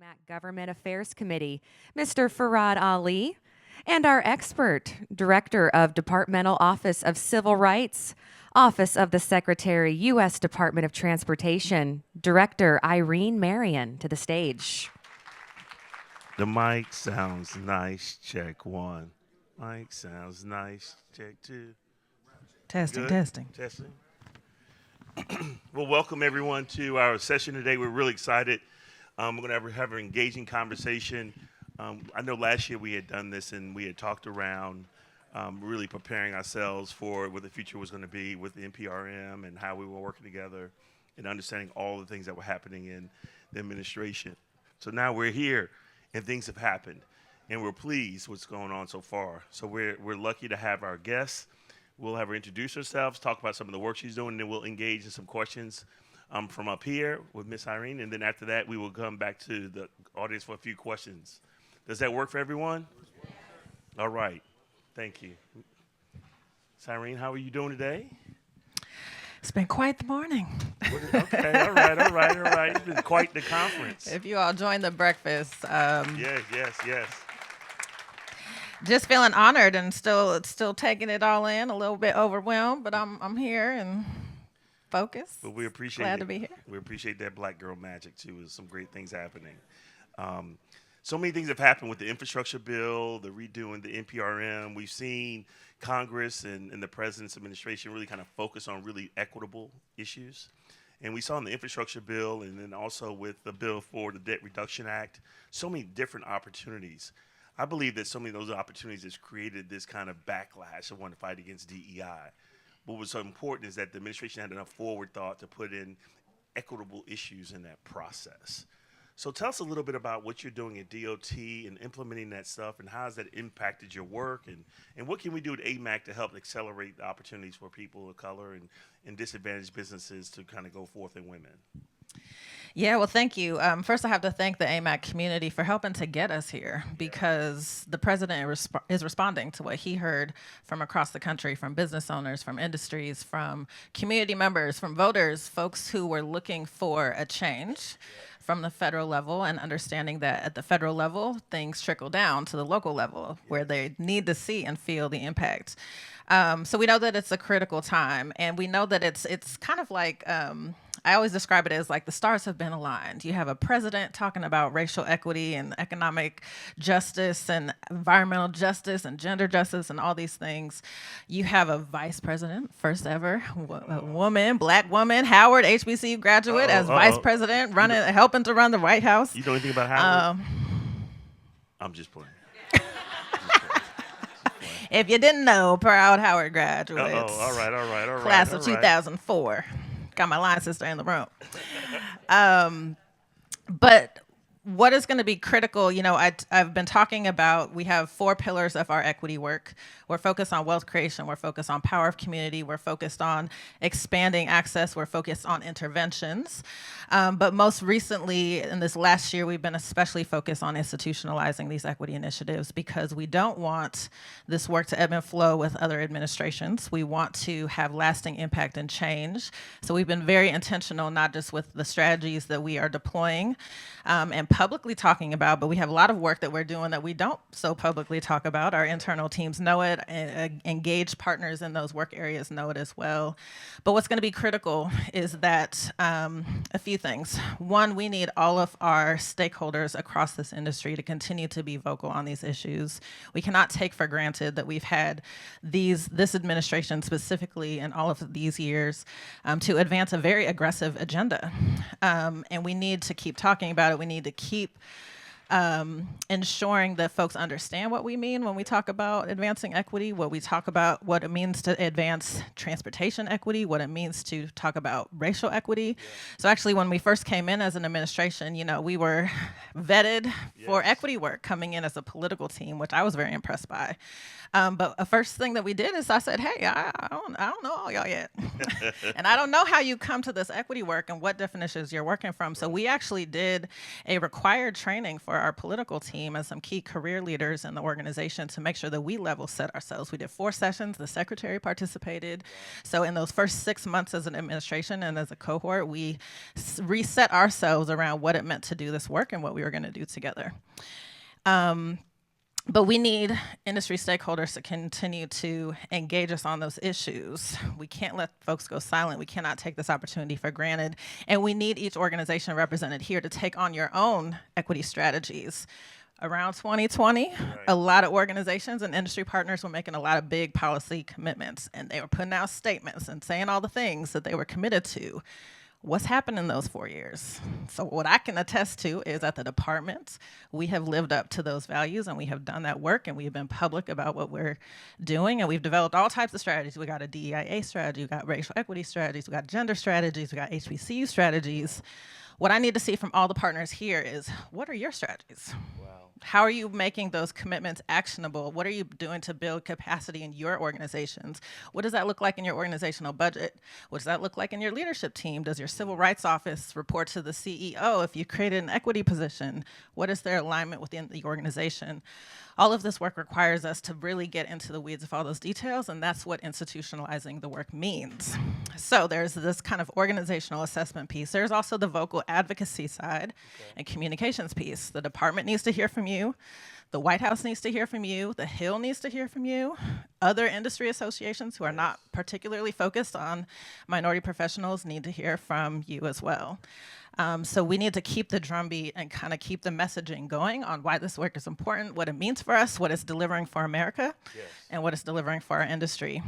AMAC Government Affairs Committee, Mr. Farad Ali, and our expert, Director of Departmental Office of Civil Rights, Office of the Secretary, U.S. Department of Transportation, Director Irene Marion, to the stage. The mic sounds nice. Check one. Mic sounds nice. Check two. Testing, Good? testing. Testing. Well, welcome everyone to our session today. We're really excited. We're going to have an engaging conversation. I know last year we had done this and we had talked around really preparing ourselves for what the future was going to be with the NPRM and how we were working together and understanding all the things that were happening in the administration. So now we're here and things have happened and we're pleased what's going on so far. So we're lucky to have our guests. We'll have her introduce herself, talk about some of the work she's doing, and then we'll engage in some questions from up here with Miss Irene. And then after that, we will come back to the audience for a few questions. Does that work for everyone? All right. Thank you. Miss Irene, how are you doing today? It's been quite the morning. Okay, all right. It's been quite the conference. If you all joined the breakfast. Yes. Just feeling honored and still taking it all in, a little bit overwhelmed, but I'm here and focused. But we appreciate Glad it. to be here. We appreciate that black girl magic too. There's some great things happening. So many things have happened with the infrastructure bill, the redoing the NPRM. We've seen Congress and the president's administration really kind of focus on really equitable issues. And we saw in the infrastructure bill and then also with the bill for the Debt Reduction Act, so many different opportunities. I believe that so many of those opportunities has created this kind of backlash of wanting to fight against DEI. What was so important is that the administration had enough forward thought to put in equitable issues in that process. So tell us a little bit about what you're doing at DOT and implementing that stuff and how has that impacted your work and what can we do at AMAC to help accelerate the opportunities for people of color and disadvantaged businesses to kind of go forth and win in? Yeah, well, thank you. First, I have to thank the AMAC community for helping to get us here because the president is responding to what he heard from across the country, from business owners, from industries, from community members, from voters, folks who were looking for a change from the federal level and understanding that at the federal level, things trickle down to the local level where they need to see and feel the impact. So we know that it's a critical time, and we know that it's kind of like I always describe it as like the stars have been aligned. You have a president talking about racial equity and economic justice and environmental justice and gender justice and all these things. You have a vice president, first ever woman, black woman, Howard HBCU graduate as vice president, helping to run the White House. You know anything about Howard? I'm just playing. If you didn't know, proud Howard graduates. All right. Class of 2004. Got my line sister in the room. But what is going to be critical, I've been talking about, we have 4 pillars of our equity work. We're focused on wealth creation. We're focused on power of community. We're focused on expanding access. We're focused on interventions. But most recently, in this last year, we've been especially focused on institutionalizing these equity initiatives because we don't want this work to ebb and flow with other administrations. We want to have lasting impact and change. So we've been very intentional, not just with the strategies that we are deploying and publicly talking about, but we have a lot of work that we're doing that we don't so publicly talk about. Our internal teams know it, and engaged partners in those work areas know it as well. But what's going to be critical is that a few things. One, we need all of our stakeholders across this industry to continue to be vocal on these issues. We cannot take for granted that we've had this administration specifically in all of these years to advance a very aggressive agenda. And we need to keep talking about it. We need to keep ensuring that folks understand what we mean when we talk about advancing equity, what we talk about, what it means to advance transportation equity, what it means to talk about racial equity. Yeah. So actually, when we first came in as an administration, we were vetted for equity work coming in as a political team, which I was very impressed by. But the first thing that we did is I said, hey, I don't know all y'all yet. And I don't know how you come to this equity work and what definitions you're working from. So we actually did a required training for our political team and some key career leaders in the organization to make sure that we level set ourselves. We did 4 sessions. The secretary participated. So in those first 6 months as an administration and as a cohort, we reset ourselves around what it meant to do this work and what we were going to do together. But we need industry stakeholders to continue to engage us on those issues. We can't let folks go silent. We cannot take this opportunity for granted. And we need each organization represented here to take on your own equity strategies. Around 2020, a lot of organizations and industry partners were making a lot of big policy commitments, and they were putting out statements and saying all the things that they were committed to. What's happened in those 4 years? So what I can attest to is at the department, we have lived up to those values, and we have done that work, and we have been public about what we're doing, and we've developed all types of strategies. We got a DEIA strategy, we got racial equity strategies, we got gender strategies, we got HBCU strategies. What I need to see from all the partners here is, what are your strategies? Wow. How are you making those commitments actionable? What are you doing to build capacity in your organizations? What does that look like in your organizational budget? What does that look like in your leadership team? Does your civil rights office report to the CEO? If you created an equity position, what is their alignment within the organization? All of this work requires us to really get into the weeds of all those details, and that's what institutionalizing the work means. So there's this kind of organizational assessment piece. There's also the vocal advocacy side and communications piece. The department needs to hear from you. The White House needs to hear from you. The Hill needs to hear from you. Other industry associations who are not particularly focused on minority professionals need to hear from you as well. So we need to keep the drumbeat and kind of keep the messaging going on why this work is important, what it means for us, what it's delivering for America, and what it's delivering for our industry.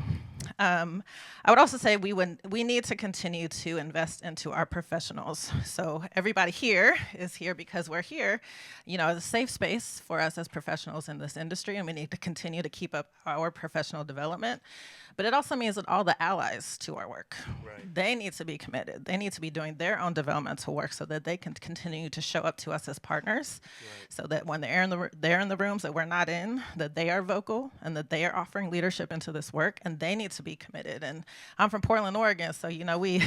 I would also say we need to continue to invest into our professionals. So everybody here is here because we're here, as a safe space for us as professionals in this industry, and we need to continue to keep up our professional development. But it also means that all the allies to our work, they need to be committed. They need to be doing their own developmental work so that they can continue to show up to us as partners, so that when they're in the rooms that we're not in, that they are vocal and that they are offering leadership into this work, and they need to be committed. And I'm from Portland, Oregon, so we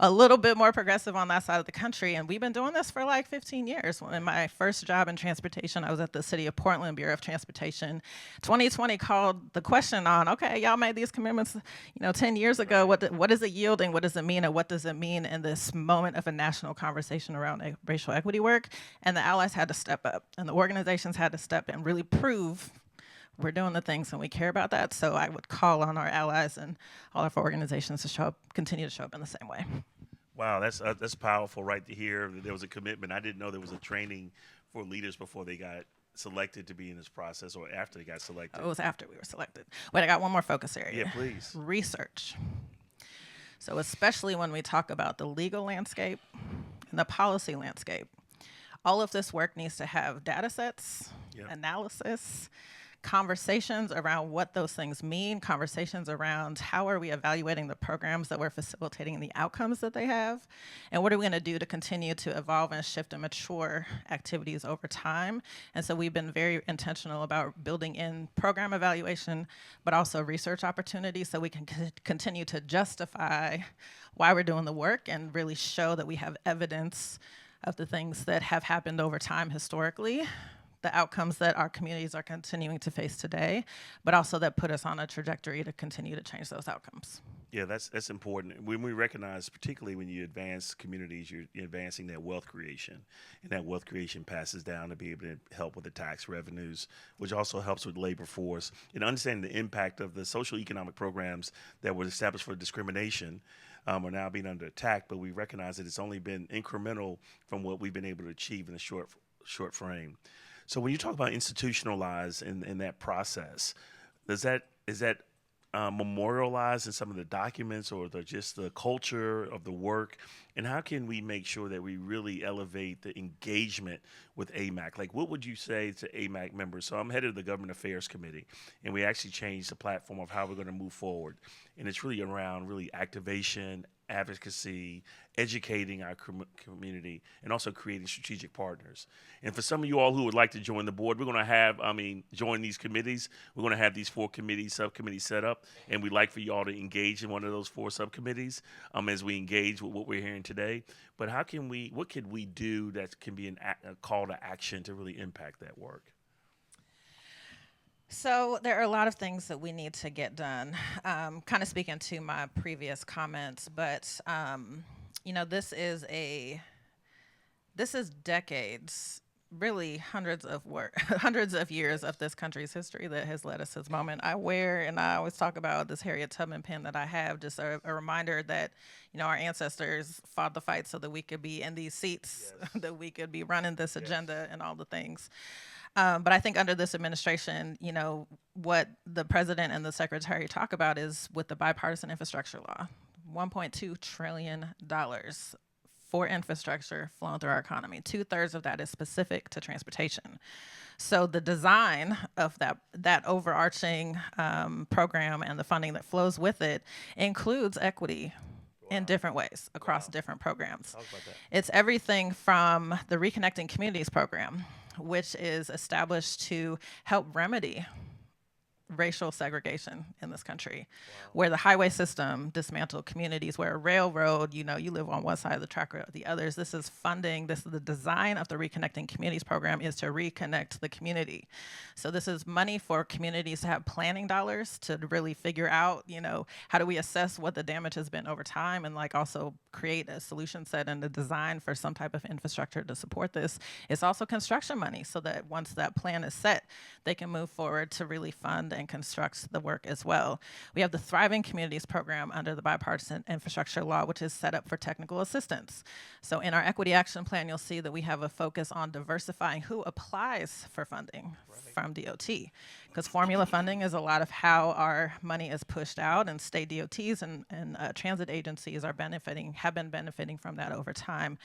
a little bit more progressive on that side of the country, and we've been doing this for like 15 years. In my first job in transportation, I was at the City of Portland Bureau of Transportation. 2020 called the question on, okay, y'all made these commitments, 10 years ago. What is it yielding? What does it mean? And what does it mean in this moment of a national conversation around racial equity work? And the allies had to step up, and the organizations had to step in and really prove we're doing the things and we care about that. So I would call on our allies and all of our organizations to continue to show up in the same way. Wow, that's powerful, right, to hear that there was a commitment. I didn't know there was a training for leaders before they got selected to be in this process, or after they got selected. It was after we were selected. Wait, I got one more focus area. Yeah, please. Research. So especially when we talk about the legal landscape and the policy landscape, all of this work needs to have data sets, analysis, conversations around what those things mean, conversations around how are we evaluating the programs that we're facilitating and the outcomes that they have, and what are we going to do to continue to evolve and shift and mature activities over time. And so we've been very intentional about building in program evaluation, but also research opportunities so we can continue to justify why we're doing the work and really show that we have evidence of the things that have happened over time historically, the outcomes that our communities are continuing to face today, but also that put us on a trajectory to continue to change those outcomes. Yeah, that's important. When we recognize, particularly when you advance communities, you're advancing that wealth creation, and that wealth creation passes down to be able to help with the tax revenues, which also helps with labor force, and understanding the impact of the social economic programs that were established for discrimination are now being under attack, but we recognize that it's only been incremental from what we've been able to achieve in a short frame. So when you talk about institutionalize in that process, is that memorialized in some of the documents or just the culture of the work? And how can we make sure that we really elevate the engagement with AMAC? Like, what would you say to AMAC members? So I'm head of the Government Affairs Committee, and we actually changed the platform of how we're going to move forward. And it's really around activation, advocacy, educating our community, and also creating strategic partners. And for some of you all who would like to join the board, we're going to have, join these committees. We're going to have these 4 subcommittees set up, and we'd like for you all to engage in one of those 4 subcommittees as we engage with what we're hearing today. But what could we do that can be a call to action to really impact that work? So there are a lot of things that we need to get done. Kind of speaking to my previous comments, but this is decades, really hundreds of years of this country's history that has led us to this moment. I always talk about this Harriet Tubman pen that I have, just a reminder that our ancestors fought the fight so that we could be in these seats, yes. that we could be running this agenda and all the things. But I think under this administration, what the president and the secretary talk about is with the bipartisan infrastructure law, $1.2 trillion for infrastructure flowing through our economy. 2/3 of that is specific to transportation. So the design of that overarching program and the funding that flows with it includes equity in different ways across different programs. Talk about that. It's everything from the Reconnecting Communities program, which is established to help remedy racial segregation in this country, where the highway system dismantled communities, where a railroad, you live on one side of the track or the others. This is funding, this is the design of the Reconnecting Communities program is to reconnect the community. So this is money for communities to have planning dollars to really figure out, how do we assess what the damage has been over time and also create a solution set and a design for some type of infrastructure to support this. It's also construction money so that once that plan is set, they can move forward to really fund and construct the work as well. We have the Thriving Communities program under the bipartisan infrastructure law, which is set up for technical assistance. So in our equity action plan, you'll see that we have a focus on diversifying who applies for funding from DOT, because formula funding is a lot of how our money is pushed out, and state DOTs and transit agencies have been benefiting from that over time.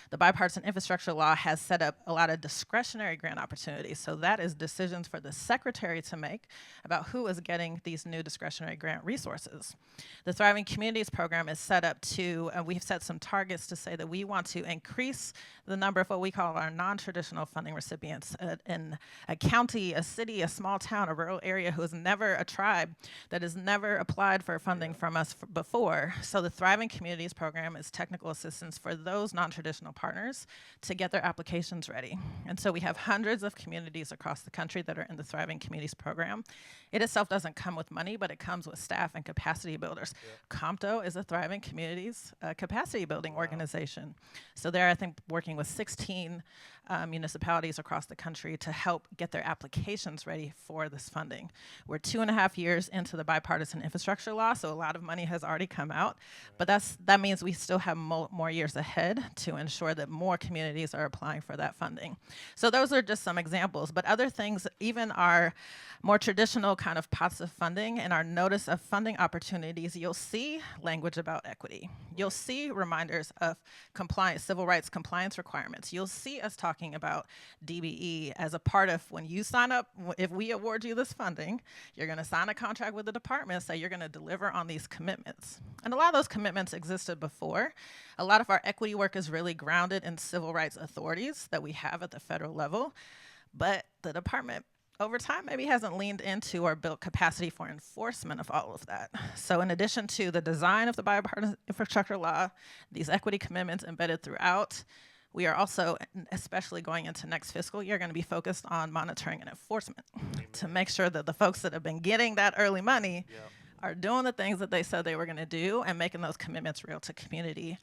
The bipartisan infrastructure law has set up a lot of discretionary grant opportunities. So that is decisions for the secretary to make about who is getting these new discretionary grant resources. The Thriving Communities program is set up to, we've set some targets to say that we want to increase the number of what we call our non-traditional funding recipients in a county, a city, a small town, a rural area who is never a tribe that has never applied for funding from us before. So the Thriving Communities program is technical assistance for those non-traditional partners to get their applications ready. And so we have hundreds of communities across the country that are in the Thriving Communities program. It itself doesn't come with money, but it comes with staff and capacity builders. Compto is a Thriving Communities capacity building organization. So they're, I think, working with 16 municipalities across the country to help get their applications ready for this funding. We're 2.5 years into the bipartisan infrastructure law, so a lot of money has already come out, but that means we still have more years ahead to ensure that more communities are applying for that funding. So those are just some examples, but other things, even our more traditional kind of pots of funding and our notice of funding opportunities, you'll see language about equity. You'll see reminders of compliance, civil rights compliance requirements. You'll see us talking about DBE as a part of when you sign up, if we award you this funding, you're gonna sign a contract with the department, say you're gonna deliver on these commitments. And a lot of those commitments existed before. A lot of our equity work is really grounded in civil rights authorities that we have at the federal level, but the department over time maybe hasn't leaned into or built capacity for enforcement of all of that. So in addition to the design of the bipartisan infrastructure law, these equity commitments embedded throughout, we are also, especially going into next fiscal year, going to be focused on monitoring and enforcement to make sure that the folks that have been getting that early money are doing the things that they said they were going to do and making those commitments real to community.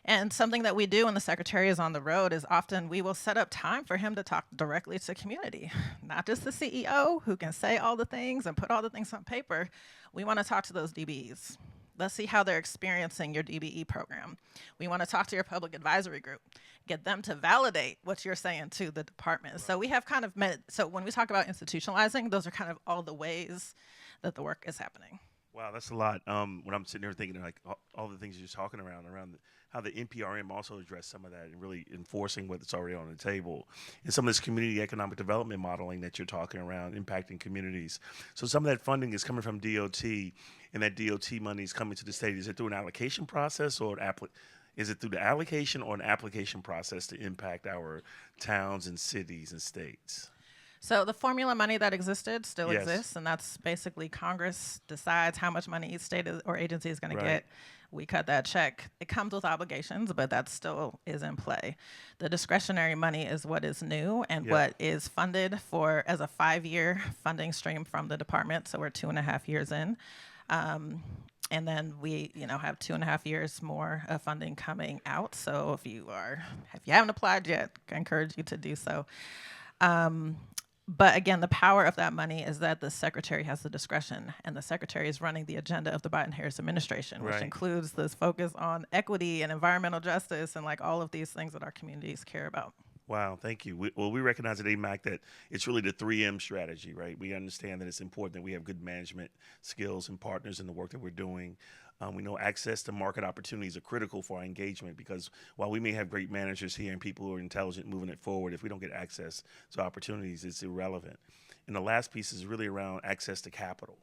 And something that we do when the secretary is on the road is often we will set up time for him to talk directly to community, not just the CEO who can say all the things and put all the things on paper. We want to talk to those DBEs. Let's see how they're experiencing your DBE program. We want to talk to your public advisory group, get them to validate what you're saying to the department. Right. So we have kind of so when we talk about institutionalizing, those are kind of all the ways that the work is happening. Wow, that's a lot. When I'm sitting here thinking like all the things you're talking around how the NPRM also addressed some of that and really enforcing what's already on the table, and some of this community economic development modeling that you're talking around impacting communities. So some of that funding is coming from DOT, and that DOT money is coming to the state. Is it through an allocation process or is it through the allocation or an application process to impact our towns and cities and states? So the formula money that existed still Yes. exists, and that's basically Congress decides how much money each state or agency is going Right. to get. We cut that check. It comes with obligations, but that still is in play. The discretionary money is what is new and Yep. what is funded for as a 5-year funding stream from the department. So we're 2.5 years in. And then we, have 2.5 years more of funding coming out. So if you haven't applied yet, I encourage you to do so. But again, the power of that money is that the secretary has the discretion, and the secretary is running the agenda of the Biden-Harris administration, which Right. includes this focus on equity and environmental justice and like all of these things that our communities care about. Wow, thank you. We recognize at AMAC that it's really the 3M strategy, right? We understand that it's important that we have good management skills and partners in the work that we're doing. We know access to market opportunities are critical for our engagement because while we may have great managers here and people who are intelligent moving it forward, if we don't get access to opportunities, it's irrelevant. And the last piece is really around access to capital.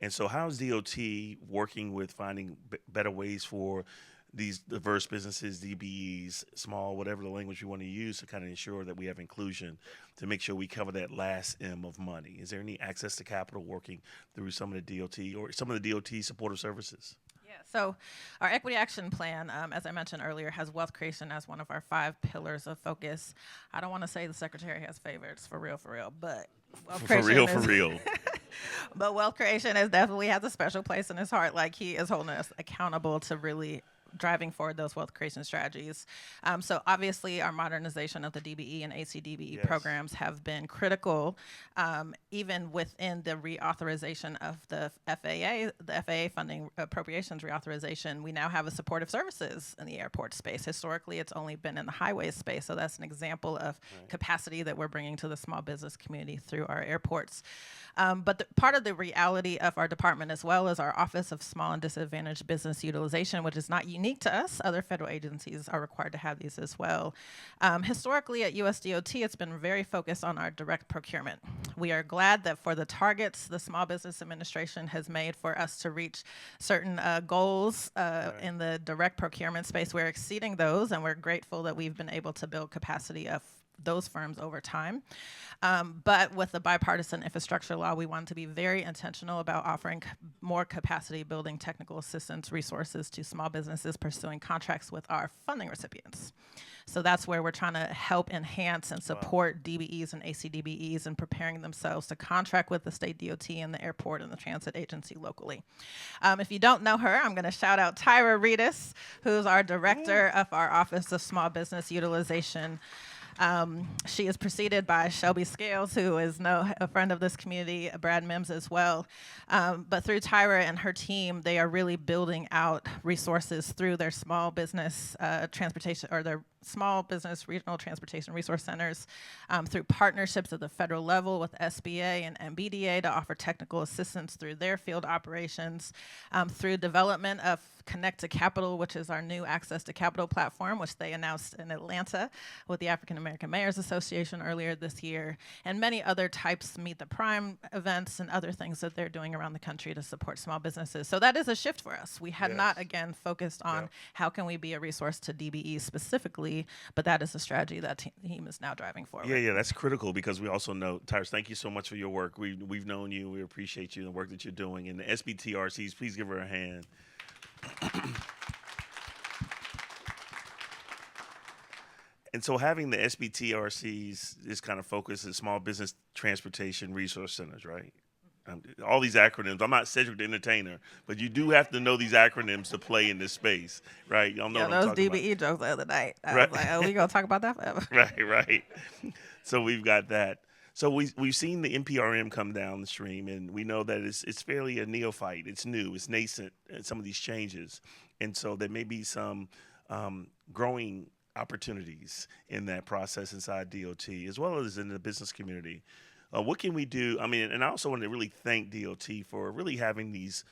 And so how is DOT working with finding better ways for these diverse businesses, DBEs, small, whatever the language you want to use to kind of ensure that we have inclusion to make sure we cover that last M of money? Is there any access to capital working through some of the DOT or some of the DOT supportive services? Yeah, so our equity action plan, as I mentioned earlier, has wealth creation as one of our 5 pillars of focus. I don't want to say the secretary has favorites for real, but wealth For real, creation for real. But wealth creation definitely has a special place in his heart. Like he is holding us accountable to really driving forward those wealth creation strategies. So obviously our modernization of the DBE and ACDBE Yes. programs have been critical, even within the reauthorization of the FAA funding appropriations reauthorization. We now have a supportive services in the airport space. Historically, it's only been in the highway space. So that's an example of capacity that we're bringing to the small business community through our airports. But part of the reality of our department as well is our Office of Small and Disadvantaged Business Utilization, which is not unique to us. Other federal agencies are required to have these as well. Historically at USDOT, it's been very focused on our direct procurement. We are glad that for the targets the Small Business Administration has made for us to reach certain goals in the direct procurement space, we're exceeding those, and we're grateful that we've been able to build capacity of those firms over time. But with the bipartisan infrastructure law, we wanted to be very intentional about offering more capacity building technical assistance resources to small businesses pursuing contracts with our funding recipients. So that's where we're trying to help enhance and support DBEs and ACDBEs in preparing themselves to contract with the state DOT and the airport and the transit agency locally. If you don't know her, I'm going to shout out Tyra Reedus, who's our director of our Office of Small Business Utilization. She is preceded by Shelby Scales, who is a friend of this community, Brad Mims as well. But through Tyra and her team, they are really building out resources through their small business transportation or their small business regional transportation resource centers through partnerships at the federal level with SBA and MBDA to offer technical assistance through their field operations, through development of Connect to Capital, which is our new access to capital platform, which they announced in Atlanta with the African American Mayors Association earlier this year, and many other types Meet the Prime events and other things that they're doing around the country to support small businesses. So that is a shift for us. We had not, again, focused on how can we be a resource to DBE specifically, but that is a strategy that team is now driving forward. Yeah, that's critical because we also know, Tyrus, thank you so much for your work. We've known you. We appreciate you and the work that you're doing. And the SBTRCs, please give her a hand. And so having the SBTRCs is kind of focused at small business transportation resource centers, right? All these acronyms. I'm not Cedric the Entertainer, but you do have to know these acronyms to play in this space, right? Y'all know what I'm those talking DBE jokes the other night. I Right. was like, oh, we gonna talk about that forever. Right. So we've got that. So we've seen the NPRM come down the stream, and we know that it's fairly a neophyte. It's new. It's nascent. Some of these changes, and so there may be some growing opportunities in that process inside DOT as well as in the business community. What can we do? I mean, and I also want to really thank DOT for really having these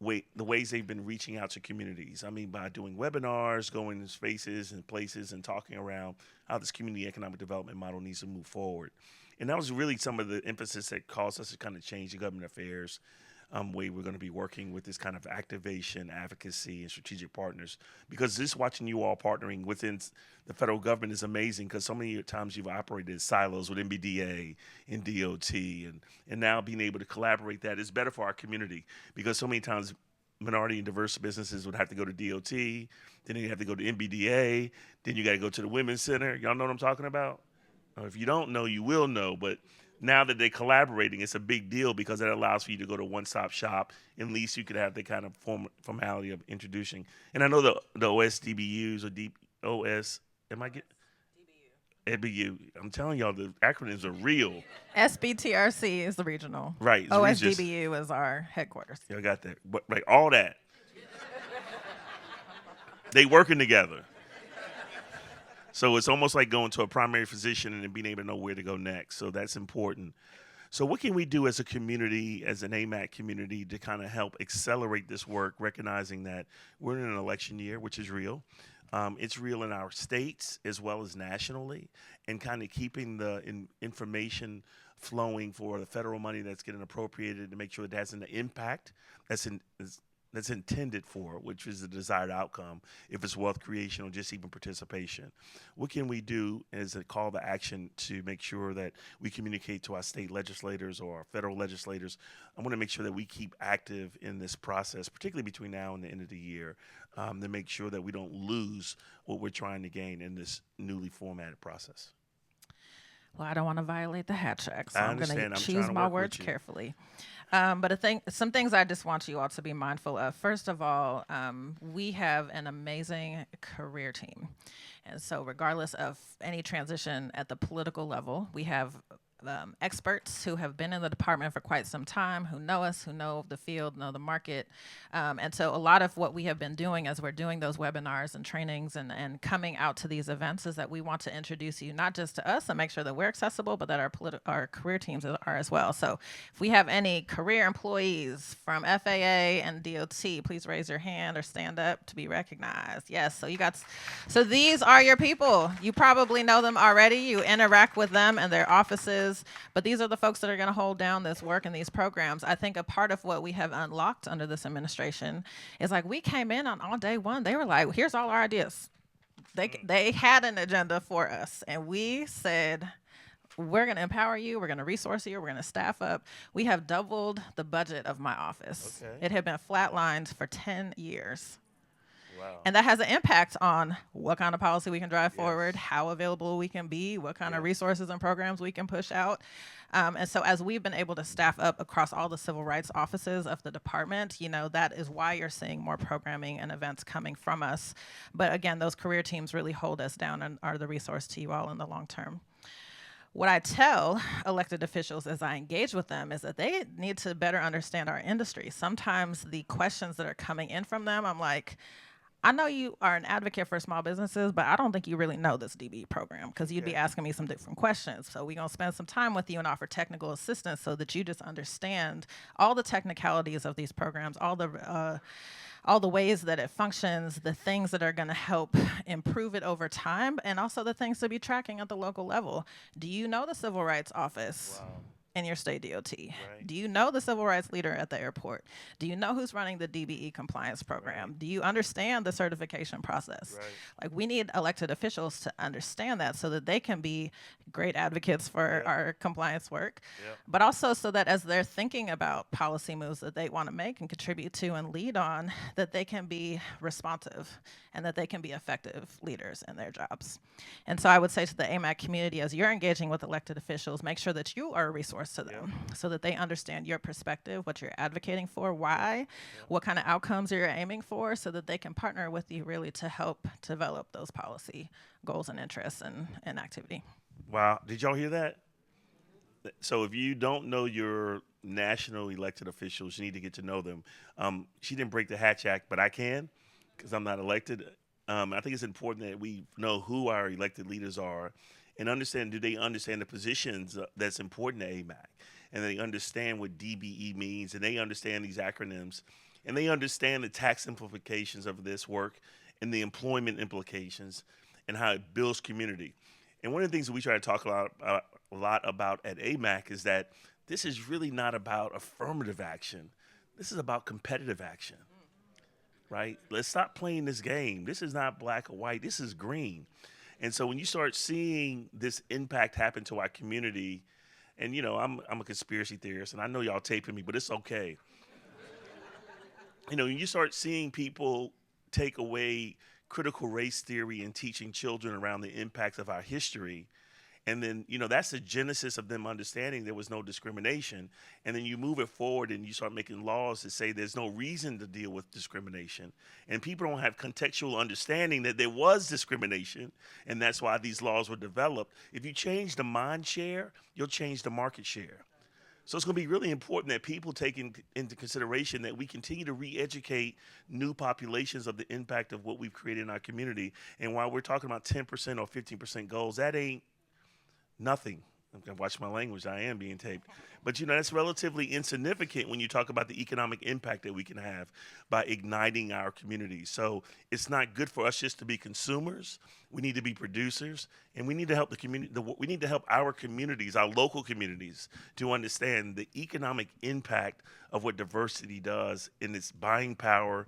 the ways they've been reaching out to communities. I mean, by doing webinars, going to spaces and places and talking around how this community economic development model needs to move forward. And that was really some of the emphasis that caused us to kind of change the government affairs way we're going to be working with this kind of activation, advocacy, and strategic partners. Because just watching you all partnering within the federal government is amazing, because so many times you've operated as silos with MBDA and DOT, and now being able to collaborate that is better for our community, because so many times minority and diverse businesses would have to go to DOT, then you have to go to MBDA, then you got to go to the Women's Center. Y'all know what I'm talking about? If you don't know, you will know, but now that they're collaborating, it's a big deal, because it allows for you to go to one-stop shop. At least you could have the kind of formality of introducing. And I know the OSDBUs or DOS, am I getting? DBU. I'm telling y'all, the acronyms are real. SBTRC is the regional. Right. OSDBU is our headquarters. Y'all got that. But like all that. They working together. So it's almost like going to a primary physician and then being able to know where to go next. So that's important. So what can we do as a community, as an AMAC community, to kind of help accelerate this work, recognizing that we're in an election year, which is real. It's real in our states as well as nationally, and kind of keeping the information flowing for the federal money that's getting appropriated to make sure it has an impact that's intended for, which is the desired outcome, if it's wealth creation or just even participation. What can we do as a call to action to make sure that we communicate to our state legislators or our federal legislators? I want to make sure that we keep active in this process, particularly between now and the end of the year, to make sure that we don't lose what we're trying to gain in this newly formatted process. Well, I don't want to violate the hat check, so I'm going to choose trying to my work words with you. carefully. But some things I just want you all to be mindful of. First of all, we have an amazing career team. And so regardless of any transition at the political level, we have experts who have been in the department for quite some time, who know us, who know the field, know the market. And so a lot of what we have been doing as we're doing those webinars and trainings and coming out to these events is that we want to introduce you not just to us and make sure that we're accessible, but that our career teams are as well. So if we have any career employees from FAA and DOT, please raise your hand or stand up to be recognized. Yes, so these are your people. You probably know them already. You interact with them and their offices. But these are the folks that are going to hold down this work and these programs. I think a part of what we have unlocked under this administration is like we came in on day one. They were like, here's all our ideas. They had an agenda for us. And we said, we're going to empower you. We're going to resource you. We're going to staff up. We have doubled the budget of my office. Okay. It had been flatlined for 10 years. Wow. And that has an impact on what kind of policy we can drive forward, how available we can be, what kind of resources and programs we can push out. And so as we've been able to staff up across all the civil rights offices of the department, that is why you're seeing more programming and events coming from us. But again, those career teams really hold us down and are the resource to you all in the long term. What I tell elected officials as I engage with them is that they need to better understand our industry. Sometimes the questions that are coming in from them, I'm like, I know you are an advocate for small businesses, but I don't think you really know this DBE program, because you'd be asking me some different questions. So we're going to spend some time with you and offer technical assistance so that you just understand all the technicalities of these programs, all the ways that it functions, the things that are going to help improve it over time, and also the things to be tracking at the local level. Do you know the Civil Rights Office? Wow. In your state DOT? Right. Do you know the civil rights leader at the airport? Do you know who's running the DBE compliance program? Right. Do you understand the certification process? Right. Like, we need elected officials to understand that so that they can be great advocates for our compliance work, but also so that as they're thinking about policy moves that they want to make and contribute to and lead on, that they can be responsive and that they can be effective leaders in their jobs. And so I would say to the AMAC community, as you're engaging with elected officials, make sure that you are a resource to them so that they understand your perspective, what you're advocating for, why, what kind of outcomes you're aiming for, so that they can partner with you really to help develop those policy goals and interests and activity. Wow. Did y'all hear that? So if you don't know your national elected officials, you need to get to know them. She didn't break the Hatch Act, but I can, because I'm not elected. I think it's important that we know who our elected leaders are and do they understand the positions that's important to AMAC, and they understand what DBE means, and they understand these acronyms. and they understand the tax implications of this work and the employment implications and how it builds community. And one of the things that we try to talk a lot about at AMAC is that this is really not about affirmative action. This is about competitive action, right? Let's stop playing this game. This is not black or white. This is green. And so when you start seeing this impact happen to our community, and I'm a conspiracy theorist, and I know y'all taping me, but it's okay. When you start seeing people take away critical race theory and teaching children around the impacts of our history, and then that's the genesis of them understanding there was no discrimination, and then you move it forward and you start making laws that say there's no reason to deal with discrimination, and people don't have contextual understanding that there was discrimination, and that's why these laws were developed. If you change the mind share, you'll change the market share. So it's going to be really important that people take into consideration that we continue to re-educate new populations of the impact of what we've created in our community. And while we're talking about 10% or 15% goals, that ain't nothing. I'm going to watch my language. I am being taped. But, that's relatively insignificant when you talk about the economic impact that we can have by igniting our communities. So it's not good for us just to be consumers. We need to be producers, and we need to help the community. We need to help our communities, our local communities, to understand the economic impact of what diversity does in its buying power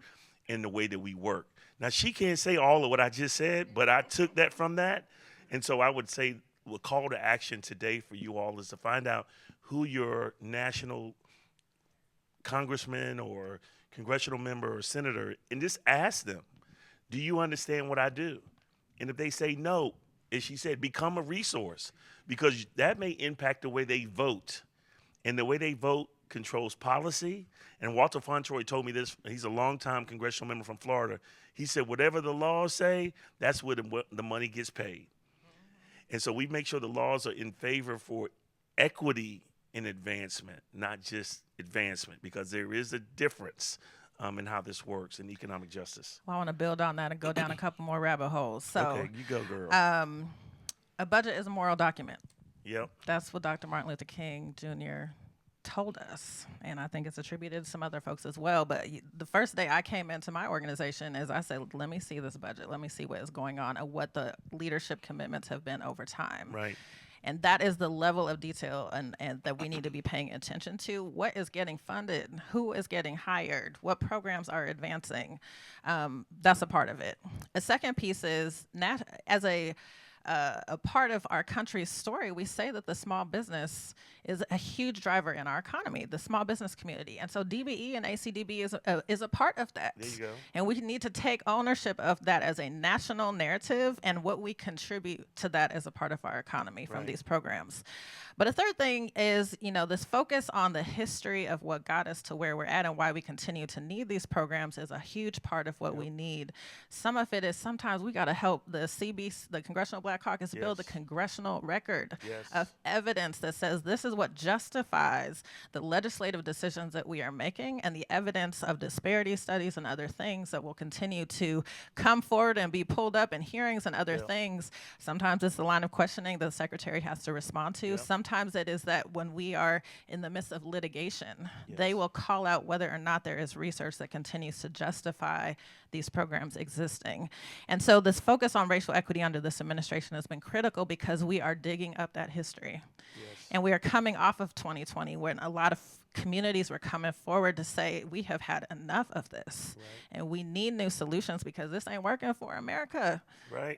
and the way that we work. Now, she can't say all of what I just said, but I took that from that. And so I would say, the call to action today for you all is to find out who your national congressman or congressional member or senator, and just ask them, do you understand what I do? And if they say no, as she said, become a resource, because that may impact the way they vote. And the way they vote controls policy. And Walter Fauntroy told me this. He's a longtime congressional member from Florida. He said, whatever the laws say, that's where the money gets paid. And so we make sure the laws are in favor for equity in advancement, not just advancement, because there is a difference in how this works in economic justice. Well, I want to build on that and go down a couple more rabbit holes. So, okay, you go, girl. A budget is a moral document. Yep. That's what Dr. Martin Luther King Jr. told us, and I think it's attributed to some other folks as well. But the first day I came into my organization is I said, let me see this budget. Let me see what is going on and what the leadership commitments have been over time. Right. And that is the level of detail and that we need to be paying attention to. What is getting funded? Who is getting hired? What programs are advancing? That's a part of it. A second piece is, as a part of our country's story, we say that the small business is a huge driver in our economy, the small business community. And so DBE and ACDBE is a part of that. There you go. And we need to take ownership of that as a national narrative and what we contribute to that as a part of our economy from these programs. But a third thing is, this focus on the history of what got us to where we're at and why we continue to need these programs is a huge part of what we need. Some of it is sometimes we got to help the Congressional Black Caucus build a congressional record of evidence that says this is what justifies the legislative decisions that we are making, and the evidence of disparity studies and other things that will continue to come forward and be pulled up in hearings and other things. Sometimes it's the line of questioning that the secretary has to respond to. Sometimes it is that when we are in the midst of litigation, they will call out whether or not there is research that continues to justify these programs existing. And so this focus on racial equity under this administration has been critical because we are digging up that history. And we are coming off of 2020 when a lot of communities were coming forward to say, we have had enough of this. And we need new solutions because this ain't working for America.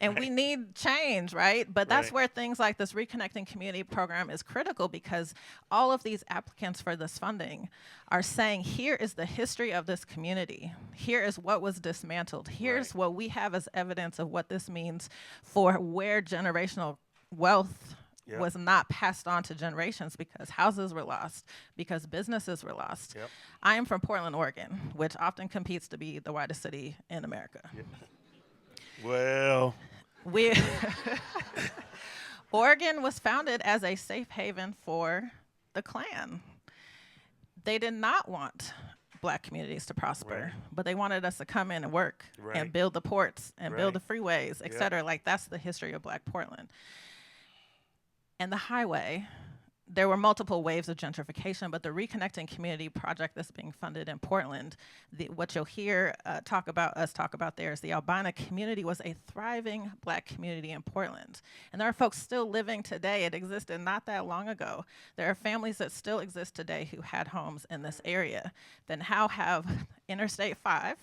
And we need change, right? But that's where things like this Reconnecting Community program is critical, because all of these applicants for this funding are saying, here is the history of this community. Here is what was dismantled. Here's what we have as evidence of what this means for where generational wealth was not passed on to generations, because houses were lost, because businesses were lost. I am from Portland, Oregon, which often competes to be the whitest city in America. Well, Oregon was founded as a safe haven for the Klan. They did not want Black communities to prosper, but they wanted us to come in and work and build the ports and build the freeways, et cetera. Like, that's the history of Black Portland. And the highway there were multiple waves of gentrification, but the Reconnecting Community project that's being funded in Portland, what you'll hear talk about there is the Albina community was a thriving Black community in Portland. And there are folks still living today. It existed not that long ago. There are families that still exist today who had homes in this area that now have Interstate 5,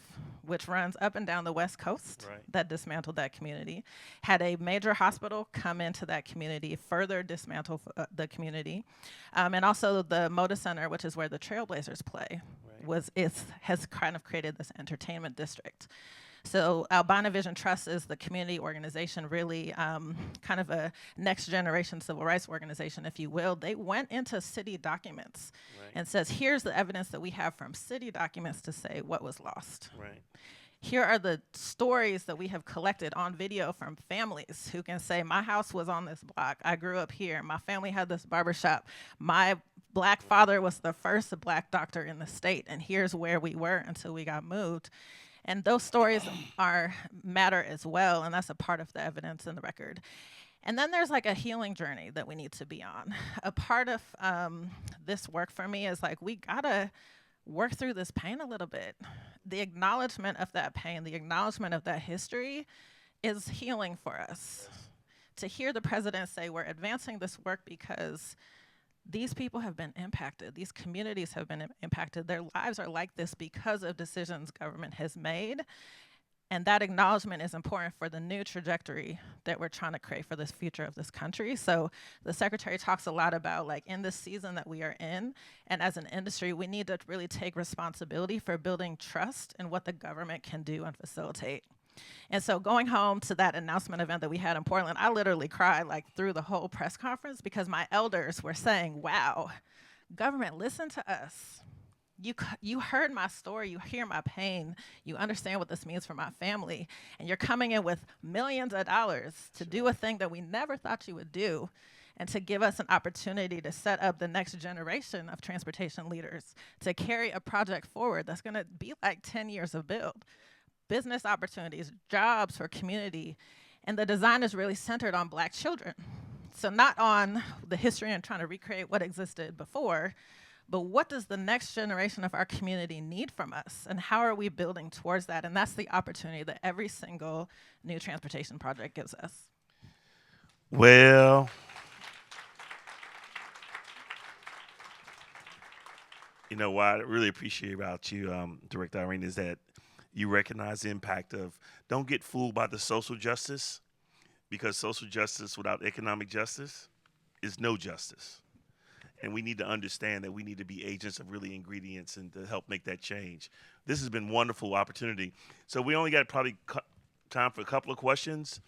which runs up and down the West Coast, Right. that dismantled that community, had a major hospital come into that community, further dismantle the community, and also the Moda Center, which is where the Trailblazers play, Right. has kind of created this entertainment district. So Albina Vision Trust is the community organization, really kind of a next generation civil rights organization, if you will. They went into city documents Right. and says, here's the evidence that we have from city documents to say what was lost. Right. Here are the stories that we have collected on video from families who can say, my house was on this block. I grew up here. My family had this barbershop. My Black father was the first Black doctor in the state, and here's where we were until we got moved. And those stories matter as well, and that's a part of the evidence in the record. And then there's like a healing journey that we need to be on. A part of this work for me is like, we gotta work through this pain a little bit. The acknowledgement of that pain, the acknowledgement of that history is healing for us. To hear the president say we're advancing this work because these people have been impacted, these communities have been impacted, their lives are like this because of decisions government has made. And that acknowledgement is important for the new trajectory that we're trying to create for this future of this country. So the secretary talks a lot about, like, in this season that we are in, and as an industry, we need to really take responsibility for building trust in what the government can do and facilitate. And so going home to that announcement event that we had in Portland, I literally cried like through the whole press conference because my elders were saying, wow, government, listen to us. You heard my story, you hear my pain, you understand what this means for my family, and you're coming in with millions of dollars to do a thing that we never thought you would do, and to give us an opportunity to set up the next generation of transportation leaders to carry a project forward that's gonna be like 10 years of build. Business opportunities, jobs for community, and the design is really centered on Black children. So not on the history and trying to recreate what existed before, but what does the next generation of our community need from us, and how are we building towards that? And that's the opportunity that every single new transportation project gives us. Well, you know what I really appreciate about you, Director Irene, is that you recognize the impact of, don't get fooled by the social justice, because social justice without economic justice is no justice. And we need to understand that we need to be agents of really ingredients and to help make that change. This has been a wonderful opportunity. So we only got probably time for a couple of questions.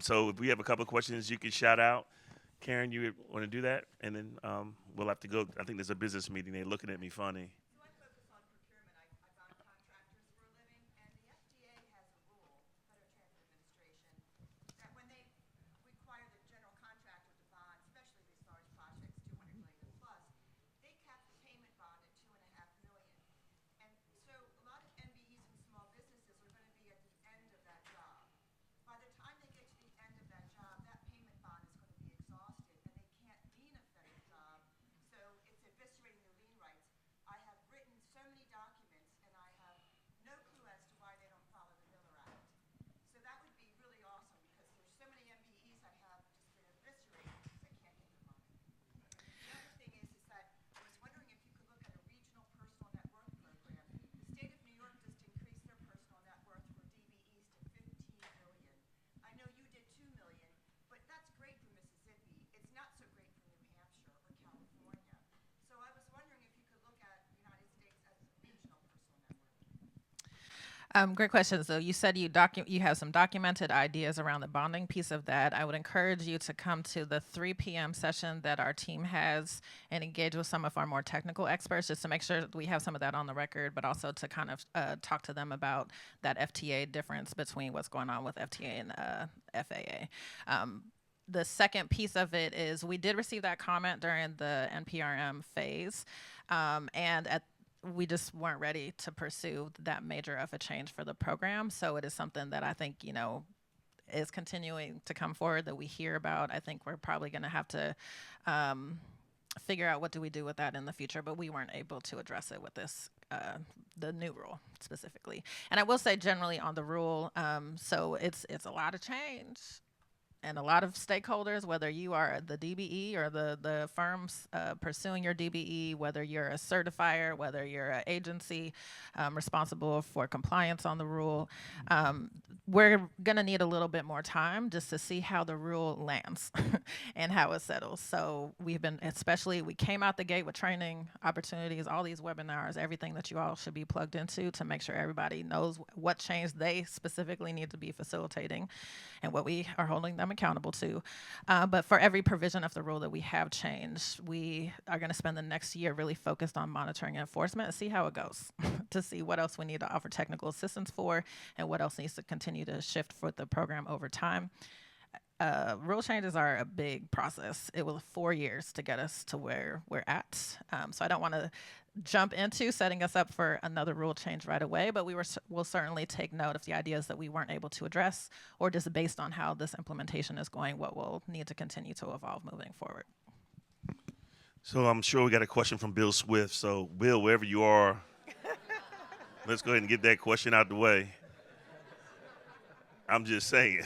So if we have a couple of questions you can shout out. Karen, you want to do that? And then we'll have to go. I think there's a business meeting. They're looking at me funny. So I focus on procurement. I found contractors for a living, and the FDA has a rule, Federal Transit Administration, that when they require the general contractor to bond, especially these large projects, 200 million plus, they cap the payment bond at $2.5 million. And so a lot of MBEs and small businesses are going to be at the end of that job. By the time they get to the end of that job, that payment bond is going to be exhausted, and they can't lien a federal job. So it's eviscerating their lien rights. I have written so many documents, and I have no clue as to why they don't follow the Miller Act. So that would be really awesome, because there's so many MPEs that have just been eviscerated because they can't get the money. The other thing is that I was wondering if you could look at a regional personal net worth program. The state of New York just increased their personal net worth for DBEs to $15 million. I know you did $2 million, but that's great for Mississippi. It's not so great for New Hampshire or California. So I was wondering if you could look at the United States as a regional personal net worth. Great question. So you said you have some documented ideas around the bonding piece of that. I would encourage you to come to the 3 p.m. session that our team has and engage with some of our more technical experts, just to make sure that we have some of that on the record, but also to kind of talk to them about that FTA difference between what's going on with FTA and FAA. The second piece of it is we did receive that comment during the NPRM phase, and we just weren't ready to pursue that major of a change for the program. So it is something that I think, is continuing to come forward that we hear about. I think we're probably going to have to figure out what do we do with that in the future, but we weren't able to address it with this, the new rule specifically. And I will say generally on the rule, so it's a lot of change. And a lot of stakeholders, whether you are the DBE or the firms pursuing your DBE, whether you're a certifier, whether you're an agency responsible for compliance on the rule, we're going to need a little bit more time just to see how the rule lands and how it settles. So we've been, especially, we came out the gate with training opportunities, all these webinars, everything that you all should be plugged into to make sure everybody knows what change they specifically need to be facilitating and what we are holding them accountable to. But for every provision of the rule that we have changed, we are going to spend the next year really focused on monitoring and enforcement and see how it goes to see what else we need to offer technical assistance for and what else needs to continue to shift for the program over time. Rule changes are a big process. It was 4 years to get us to where we're at. So I don't want to jump into setting us up for another rule change right away, but we'll certainly take note of the ideas that we weren't able to address, or just based on how this implementation is going, what we'll need to continue to evolve moving forward. So I'm sure we got a question from Bill Swift. So Bill, wherever you are, let's go ahead and get that question out the way. I'm just saying.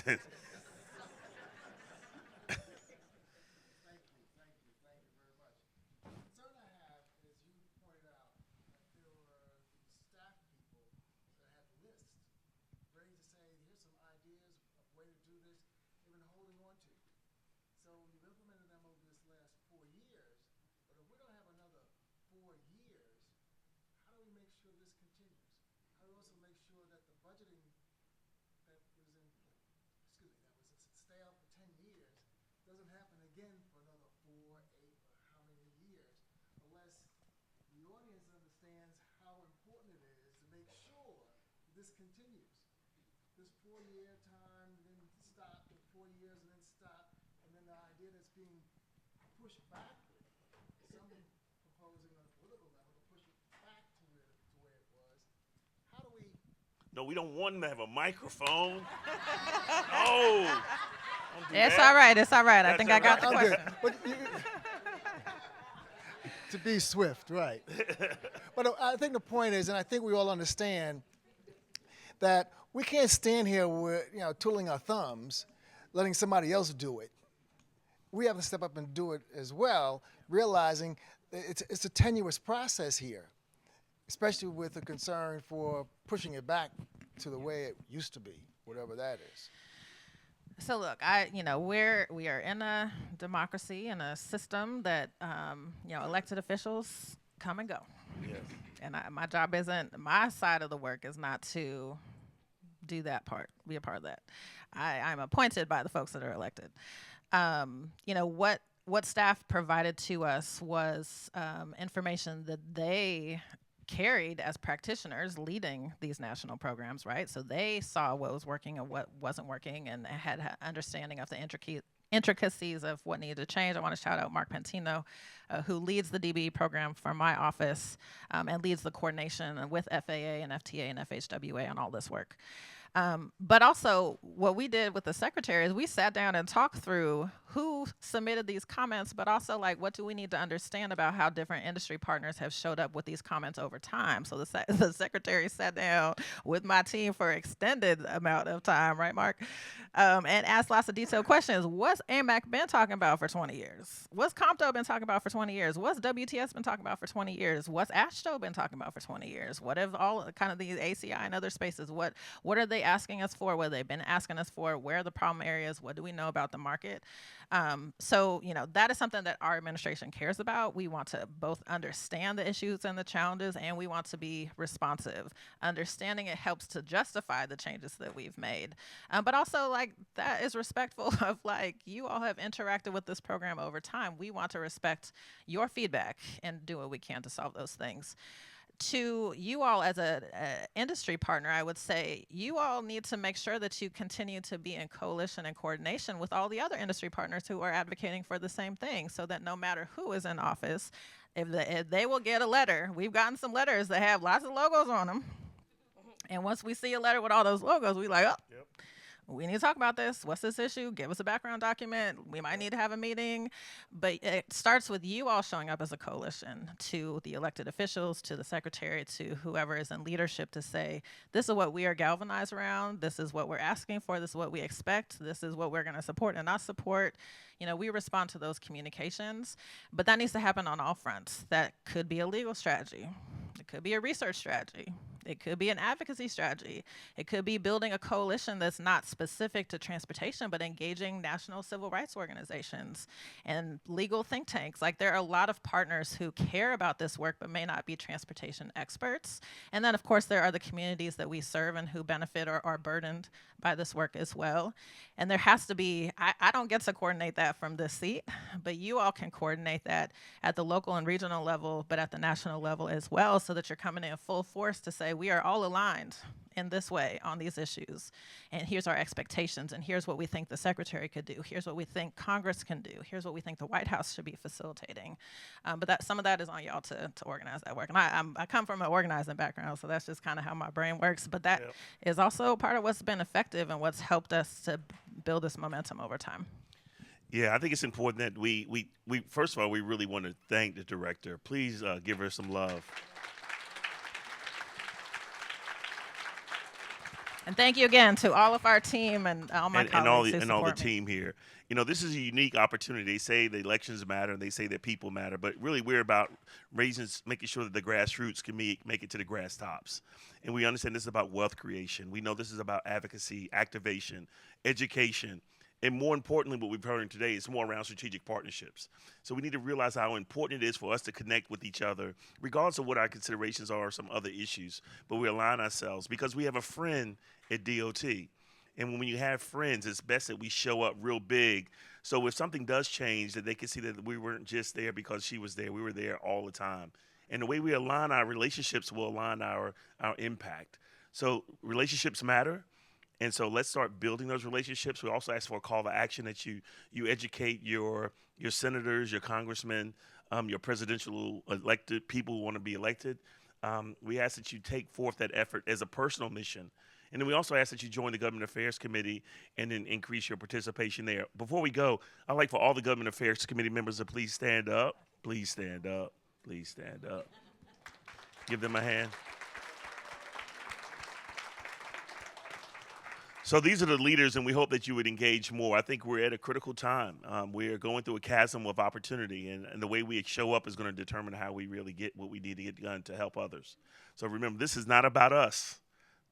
No, we don't want him to have a microphone. No. It's all right. It's all right. That's I think all I got right. the question. But to be swift, right. But I think the point is, and I think we all understand, that we can't stand here with, twiddling our thumbs, letting somebody else do it. We have to step up and do it as well, realizing it's a tenuous process here, especially with the concern for pushing it back to the way it used to be, whatever that is. So look, we are in a democracy, in a system that elected officials come and go. Yes. And my job isn't, my side of the work is not to do that part, be a part of that. I'm appointed by the folks that are elected. What staff provided to us was information that they carried as practitioners leading these national programs, right? So they saw what was working and what wasn't working and had an understanding of the intricacies of what needed to change. I want to shout out Mark Pentino, who leads the DBE program for my office and leads the coordination with FAA and FTA and FHWA on all this work. But also what we did with the secretary is we sat down and talked through who submitted these comments, but also what do we need to understand about how different industry partners have showed up with these comments over time. So the secretary sat down with my team for an extended amount of time, right, Mark? And asked lots of detailed questions. What's AMAC been talking about for 20 years? What's COMPTO been talking about for 20 years? What's WTS been talking about for 20 years? What's ASHTO been talking about for 20 years? What have all kind of these ACI and other spaces, what are they asking us for? What have they been asking us for? Where are the problem areas? What do we know about the market? So that is something that our administration cares about. We want to both understand the issues and the challenges, and we want to be responsive. Understanding it helps to justify the changes that we've made. But also, that is respectful of, you all have interacted with this program over time. We want to respect your feedback and do what we can to solve those things. To you all as an industry partner, I would say you all need to make sure that you continue to be in coalition and coordination with all the other industry partners who are advocating for the same thing, so that no matter who is in office, if they will get a letter. We've gotten some letters that have lots of logos on them. And once we see a letter with all those logos, we like, oh, Yep. we need to talk about this. What's this issue? Give us a background document. We might need to have a meeting. But it starts with you all showing up as a coalition to the elected officials, to the secretary, to whoever is in leadership to say, this is what we are galvanized around. This is what we're asking for. This is what we expect. This is what we're going to support and not support. You know, we respond to those communications, but that needs to happen on all fronts. That could be a legal strategy. It could be a research strategy. It could be an advocacy strategy. It could be building a coalition that's not specific to transportation, but engaging national civil rights organizations and legal think tanks. Like, there are a lot of partners who care about this work, but may not be transportation experts. And then, of course, there are the communities that we serve and who benefit or are burdened by this work as well. And there has to be, I don't get to coordinate that from this seat, but you all can coordinate that at the local and regional level, but at the national level as well, so that you're coming in full force to say, we are all aligned in this way on these issues. And here's our expectations. And here's what we think the secretary could do. Here's what we think Congress can do. Here's what we think the White House should be facilitating. But that some of that is on y'all to organize that work. And I come from an organizing background, so that's just kind of how my brain works. But that is also part of what's been effective and what's helped us to build this momentum over time. Yeah, I think it's important that we first of all, we really want to thank the director. Please give her some love. And thank you again to all of our team and all my colleagues who and all the support me. team here. You know, this is a unique opportunity. They say the elections matter, and they say that people matter, but really we're about making sure that the grassroots can make it to the grass tops. And we understand this is about wealth creation. We know this is about advocacy, activation, education, and more importantly, what we've heard today is more around strategic partnerships. So we need to realize how important it is for us to connect with each other, regardless of what our considerations are or some other issues. But we align ourselves because we have a friend at DOT. And when you have friends, it's best that we show up real big. So if something does change, that they can see that we weren't just there because she was there. We were there all the time. And the way we align our relationships will align our impact. So relationships matter. And so let's start building those relationships. We also ask for a call to action that you educate your senators, your congressmen, your presidential elected people who want to be elected. We ask that you take forth that effort as a personal mission. And then we also ask that you join the Government Affairs Committee and then increase your participation there. Before we go, I'd like for all the Government Affairs Committee members to please stand up. Please stand up. Please stand up. Give them a hand. So these are the leaders, and we hope that you would engage more. I think we're at a critical time. We're going through a chasm of opportunity, and the way we show up is going to determine how we really get what we need to get done to help others. So remember, this is not about us.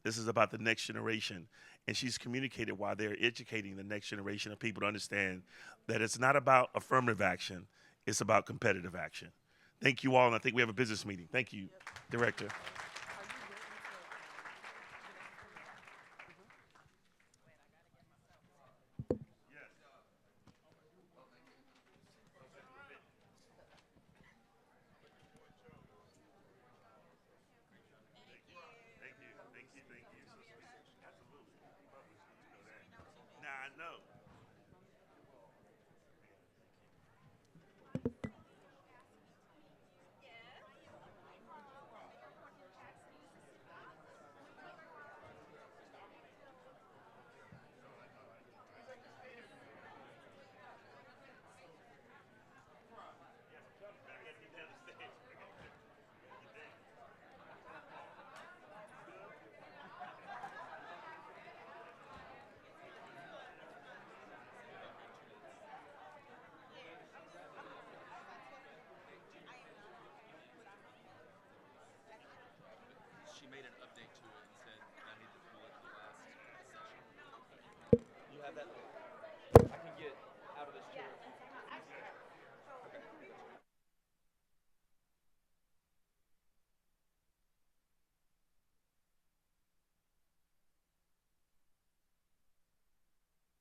This is about the next generation. And she's communicated why they're educating the next generation of people to understand that it's not about affirmative action. It's about competitive action. Thank you all, and I think we have a business meeting. Thank you, Director.